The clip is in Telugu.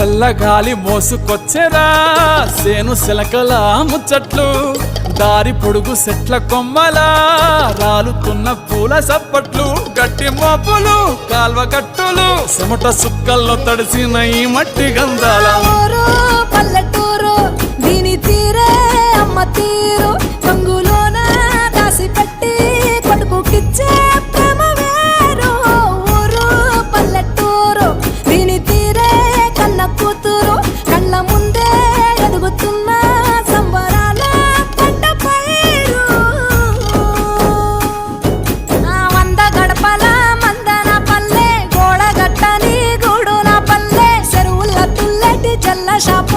చల్లగాలి మోసుకొచ్చెరా సేను శిలకల ముచ్చట్లు దారి పొడుగు సెట్ల కొమ్మలా రాలుతున్న పూల సప్పట్లు గట్టి మోపులు కాల్వ గట్టులు చెమట సుక్కల్లో తడిసిన ఈ మట్టి గంధాల పల్లెటూరు దీని తీరే అమ్మ తీరు రంగులోన దాసి పెట్టి కొడుకుకిచ్చే ప్రేమ వేరు ఊరు పల్లెటూరు దీని తీరే కన్న కూతురు కళ్ళ ముందే ఎదుగుతున్న సంబరాల పంట పైరు వంద గడపల మందన పల్లె గోడ గట్టని గూడు నా పల్లె చెరువుల తుల్లటి జల్ల షాప్